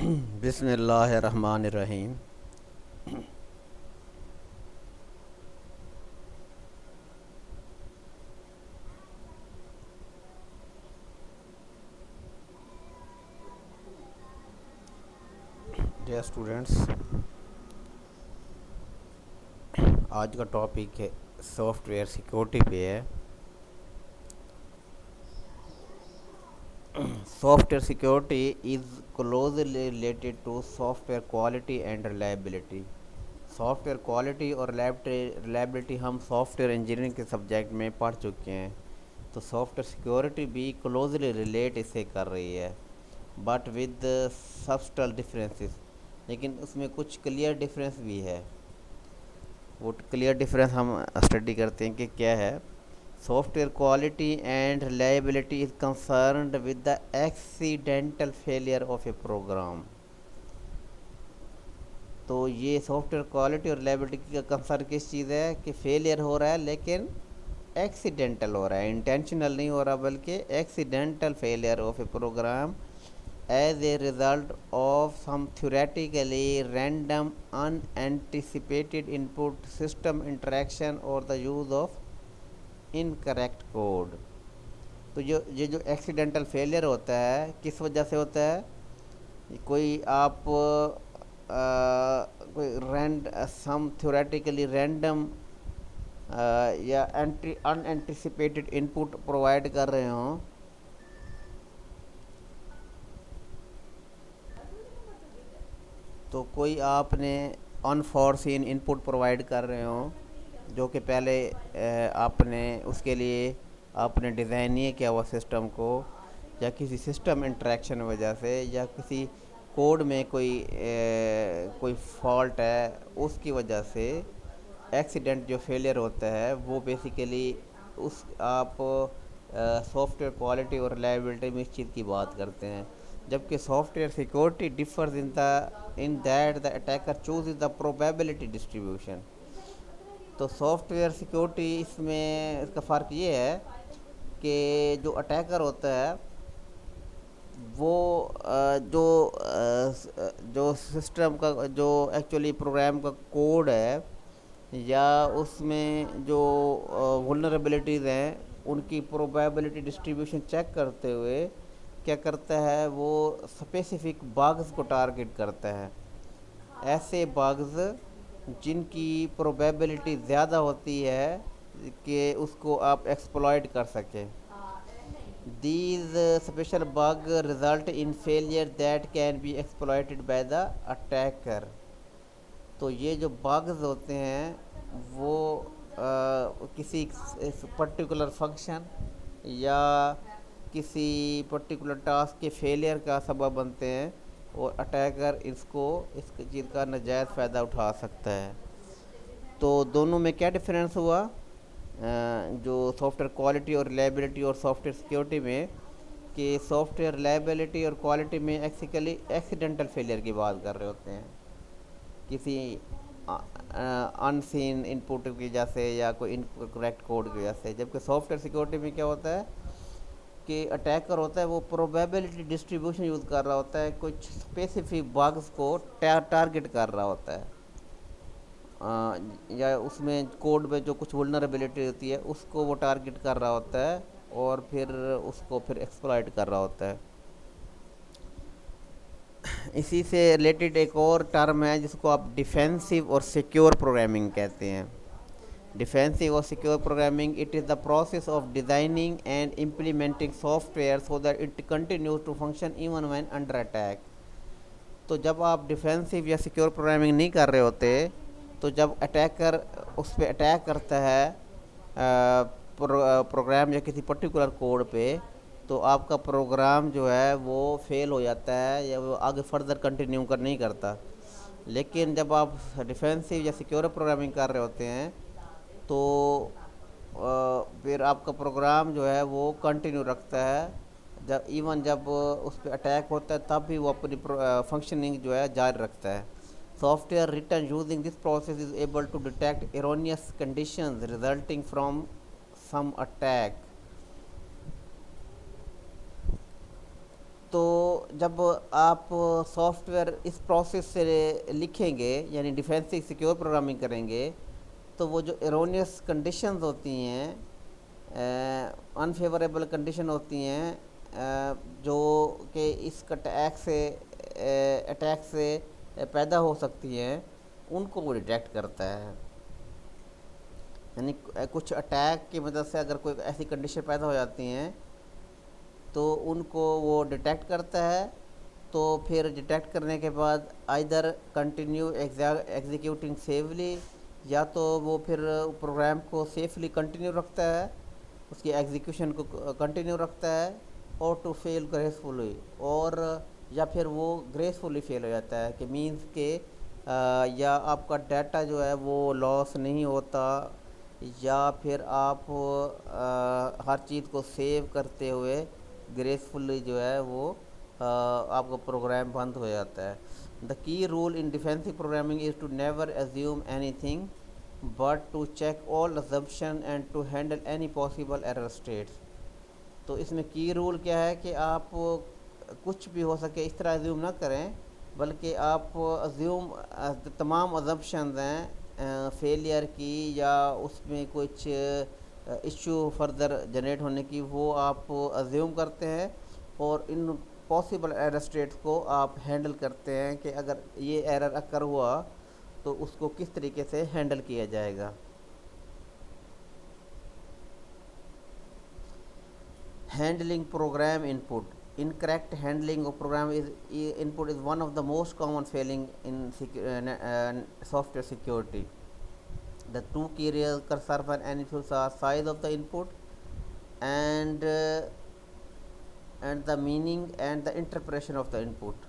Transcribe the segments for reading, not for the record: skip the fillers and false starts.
بسم اللہ الرحمن الرحیم. ڈیئر اسٹوڈینٹس، آج کا ٹاپک ہے سافٹ ویئر سیکورٹی پہ ہے. Software security is closely related to software quality and reliability. Software quality اور ریلائبلٹی ہم سافٹ ویئر انجینئرنگ کے سبجیکٹ میں پڑھ چکے ہیں، تو سافٹ ویئر سیکورٹی بھی کلوزلی ریلیٹ اس سے کر رہی ہے، بٹ ود سبسٹل ڈفرینسز. لیکن اس میں کچھ کلیئر ڈفرینس بھی ہے. وہ کلیئر ڈفرینس ہم اسٹڈی کرتے ہیں کہ کیا ہے. Software quality and reliability is concerned with the accidental failure of a program. تو یہ سافٹ ویئر کوالٹی اور ریلائبلٹی کا کنسرن کس چیز ہے کہ فیلئر ہو رہا ہے لیکن ایکسیڈنٹل ہو رہا ہے، انٹینشنل نہیں ہو رہا بلکہ accidental failure of a program as a result of some theoretically random unanticipated input system interaction اور the use of incorrect code. تو یہ جو ایکسیڈنٹل فیلئر ہوتا ہے کس وجہ سے ہوتا ہے؟ کوئی آپ کوئی سم تھیوریٹیکلی رینڈم یا ان اینٹیسپیٹڈ ان پٹ پرووائڈ کر رہے ہوں، تو کوئی آپ نے ان فورسین ان پٹ پرووائڈ کر رہے ہوں جو کہ پہلے آپ نے اس کے لیے آپ نے ڈیزائن نہیں کیا ہوا سسٹم کو، یا کسی سسٹم انٹریکشن وجہ سے یا کسی کوڈ میں کوئی فالٹ ہے اس کی وجہ سے ایکسیڈنٹ جو فیلئر ہوتا ہے وہ بیسیکلی اس آپ سافٹ ویئر کوالٹی اور ریلائبلٹی میں اس چیز کی بات کرتے ہیں. جبکہ soft where security differs in that the attacker chooses the probability distribution. تو سافٹ ویئر سیکورٹی اس میں اس کا فرق یہ ہے کہ جو اٹیکر ہوتا ہے وہ جو سسٹم کا جو ایکچولی پروگرام کا کوڈ ہے یا اس میں جو ولنریبلٹیز ہیں ان کی پروبیبلٹی ڈسٹریبیوشن چیک کرتے ہوئے کیا کرتا ہے، وہ اسپیسیفک باگز کو ٹارگٹ کرتا ہے. ایسے باگز جن کی پروبیبلٹی زیادہ ہوتی ہے کہ اس کو آپ ایکسپلائٹ کر سکیں. These special bug result in failure that can be exploited by the attacker. تو یہ جو باگز ہوتے ہیں وہ کسی پرٹیکولر فنکشن یا کسی پرٹیکولر ٹاسک کے فیلئر کا سبب بنتے ہیں اور اٹیکر اس چیز کا ناجائز فائدہ اٹھا سکتا ہے. تو دونوں میں کیا ڈفرینس ہوا جو سافٹ ویئر کوالٹی اور ریلائبلٹی اور سافٹ ویئر سیکورٹی میں، کہ سافٹ ویئر ریلائبلٹی اور کوالٹی میں ایکسیڈنٹل فیلئر کی بات کر رہے ہوتے ہیں کسی ان سین ان پٹ کی وجہ سے یا کوئی انکریکٹ کوڈ کی وجہ سے. جبکہ سافٹ ویئر سیکورٹی میں کیا ہوتا ہے کہ اٹیکر ہوتا ہے وہ پروبیبلٹی ڈسٹریبیوشن یوز کر رہا ہوتا ہے، کچھ اسپیسیفک باگز کو ٹارگٹ کر رہا ہوتا ہے، یا اس میں کوڈ میں جو کچھ ولنریبلٹی ہوتی ہے اس کو وہ ٹارگٹ کر رہا ہوتا ہے اور پھر اس کو ایکسپلائٹ کر رہا ہوتا ہے. اسی سے ریلیٹڈ ایک اور ٹرم ہے جس کو آپ ڈیفینسو اور سیکیور پروگرامنگ کہتے ہیں. ڈیفینسو اور secure programming it is the process of designing and implementing software so that it continues to function even when under attack. تو جب آپ ڈیفینسو یا سیکیور پروگرامنگ نہیں کر رہے ہوتے تو جب اٹیکر اس پہ اٹیک کرتا ہے پروگرام یا کسی پرٹیکولر کوڈ پہ، تو آپ کا پروگرام جو ہے وہ فیل ہو جاتا ہے یا وہ آگے فردر کنٹینیو نہیں کرتا. لیکن جب آپ ڈیفینسو یا سیکیور پروگرامنگ کر رہے ہوتے ہیں تو پھر آپ کا پروگرام جو ہے وہ کنٹینیو رکھتا ہے، جب اس پہ اٹیک ہوتا ہے تب بھی وہ اپنی فنکشننگ جو ہے جاری رکھتا ہے. Software written using this process is able to detect erroneous conditions resulting from some attack. تو جب آپ سافٹ ویئر اس پروسیس سے لکھیں گے یعنی ڈیفینسو سیکیور پروگرامنگ کریں گے تو وہ جو ایرونیس کنڈیشنز ہوتی ہیں انفیوریبل کنڈیشن ہوتی ہیں جو کہ اس اٹیک سے پیدا ہو سکتی ہیں ان کو وہ ڈیٹیکٹ کرتا ہے. یعنی کچھ اٹیک کی مدد سے اگر کوئی ایسی کنڈیشن پیدا ہو جاتی ہیں تو ان کو وہ ڈیٹیکٹ کرتا ہے. تو پھر ڈیٹیکٹ کرنے کے بعد آئدر کنٹینیو ایگزیکیوٹنگ سیفلی یا تو وہ پھر پروگرام کو سیفلی کنٹینیو رکھتا ہے, اس کی ایگزیکیوشن کو کنٹینیو رکھتا ہے, اور ٹو فیل گریسفلی, اور یا پھر وہ گریسفلی فیل ہو جاتا ہے کہ مینس کہ یا آپ کا ڈیٹا جو ہے وہ لاس نہیں ہوتا, یا پھر آپ ہر چیز کو سیو کرتے ہوئے گریسفلی جو ہے وہ آپ کا پروگرام بند ہو جاتا ہے. The key rule in defensive programming is to never assume anything but to check all assumption and to handle any possible error states. تو اس میں کی رول کیا ہے کہ آپ کچھ بھی ہو سکے اس طرح ایزیوم نہ کریں, بلکہ آپ تمام assumptions ہیں فیلئر کی یا اس میں کچھ ایشو فردر جنریٹ ہونے کی, وہ آپ ایزیوم کرتے ہیں اور ان پاسبل ایرر اسٹیٹس کو آپ ہینڈل کرتے ہیں کہ اگر یہ ایرر اکر ہوا تو اس کو کس طریقے سے ہینڈل کیا جائے گا. Handling program input. Incorrect handling of program input is one of the most common failing in software security. The two key areas concern for any issues are size of the input and the meaning and the interpretation of the input.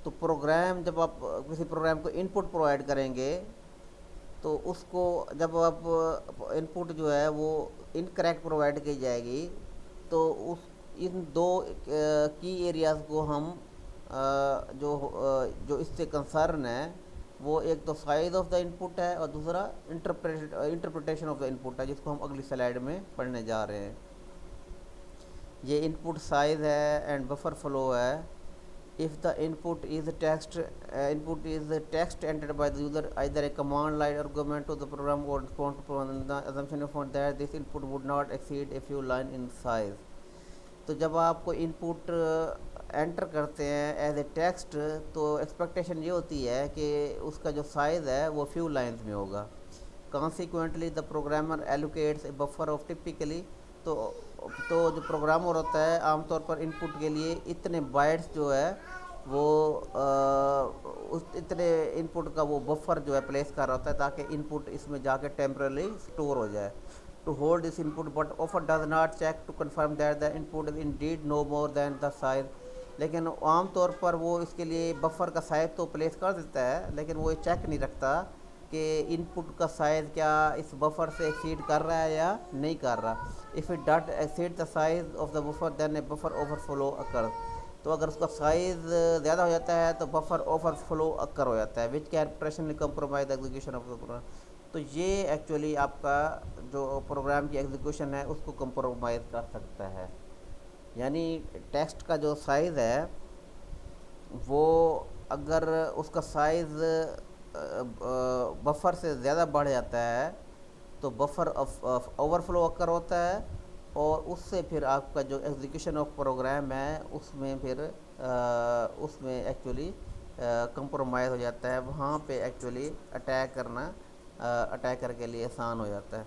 تو programme جب آپ کسی programme کو input provide کریں گے تو اس کو جب آپ انپٹ جو ہے وہ انکریکٹ پرووائڈ کی جائے گی تو ان دو کی ایریاز کو ہم جو اس سے کنسرن ہے وہ ایک تو سائز آف دا انپٹ ہے اور دوسرا انٹرپریٹیشن آف دا انپٹ ہے, جس کو ہم اگلی سلائیڈ میں پڑھنے جا رہے ہیں. یہ انپٹ سائز ہے اینڈ بفر فلو ہے. If the input is text entered by the user, either a command line argument to the program or response to program, the assumption is that this input would not exceed a few lines in size. تو جب آپ کو input inter کرتے ہیں as a text تو expectation یہ ہوتی ہے کہ اس کا جو سائز ہے وہ فیو لائنز میں ہوگا. Consequently, the programmer allocates a buffer of typically تو جو پروگرامر ہوتا ہے عام طور پر انپٹ کے لیے اتنے بائٹس جو ہے وہ اتنے انپٹ کا وہ بفر جو ہے پلیس کر رہا ہوتا ہے تاکہ انپٹ اس میں جا کے ٹیمپرلی اسٹور ہو جائے. To hold this input but after does not check to confirm that the input is indeed no more than the size. لیکن عام طور پر وہ اس کے لیے بفر کا سائز تو پلیس کر دیتا ہے لیکن وہ چیک نہیں رکھتا کہ انپٹ کا سائز کیا اس بفر سے ایکسیڈ کر رہا ہے یا نہیں کر رہا. If it did exceed the size of the buffer then a buffer overflow occur. تو اگر اس کا سائز زیادہ ہو جاتا ہے تو بفر اوور فلو اکر ہو جاتا ہے وچ کین پریشنلی compromise execution of the program. تو یہ ایکچولی آپ کا جو پروگرام کی ایگزیکیوشن ہے اس کو کمپرومائز کر سکتا ہے. یعنی ٹیکسٹ کا جو سائز ہے وہ اگر اس کا سائز بفر سے زیادہ بڑھ جاتا ہے تو بفر اوور فلو اکر ہوتا ہے اور اس سے پھر آپ کا جو ایگزیکیوشن آف پروگرام ہے اس میں پھر اس میں ایکچولی کمپرومائز ہو جاتا ہے. وہاں پہ ایکچولی اٹیکر کے لیے آسان ہو جاتا ہے.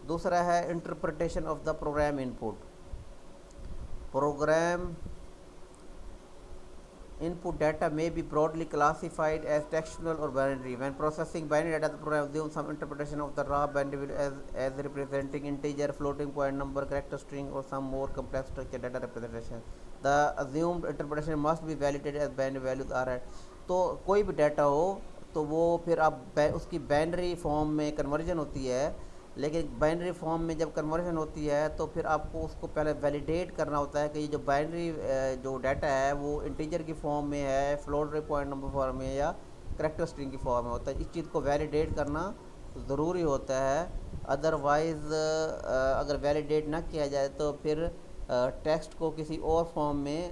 دوسرا ہے interpretation of the program input. Program input data may be broadly classified as textual or binary. When processing binary data, the program assumes some interpretation of the raw binary value as representing integer, floating point number, character string, or some more complex structured data representation. The assumed interpretation must be validated as binary values are. تو کوئی بھی data ہو تو وہ پھر آپ اس کی binary form میں conversion ہوتی ہے, لیکن بائنری فارم میں جب کنورژن ہوتی ہے تو پھر آپ کو اس کو پہلے ویلیڈیٹ کرنا ہوتا ہے کہ یہ جو بائنری جو ڈیٹا ہے وہ انٹیجر کی فارم میں ہے, فلوٹنگ پوائنٹ نمبر فارم میں یا کریکٹر اسٹرنگ کی فارم میں ہوتا ہے. اس چیز کو ویلیڈیٹ کرنا ضروری ہوتا ہے, ادروائز اگر ویلیڈیٹ نہ کیا جائے تو پھر ٹیکسٹ کو کسی اور فارم میں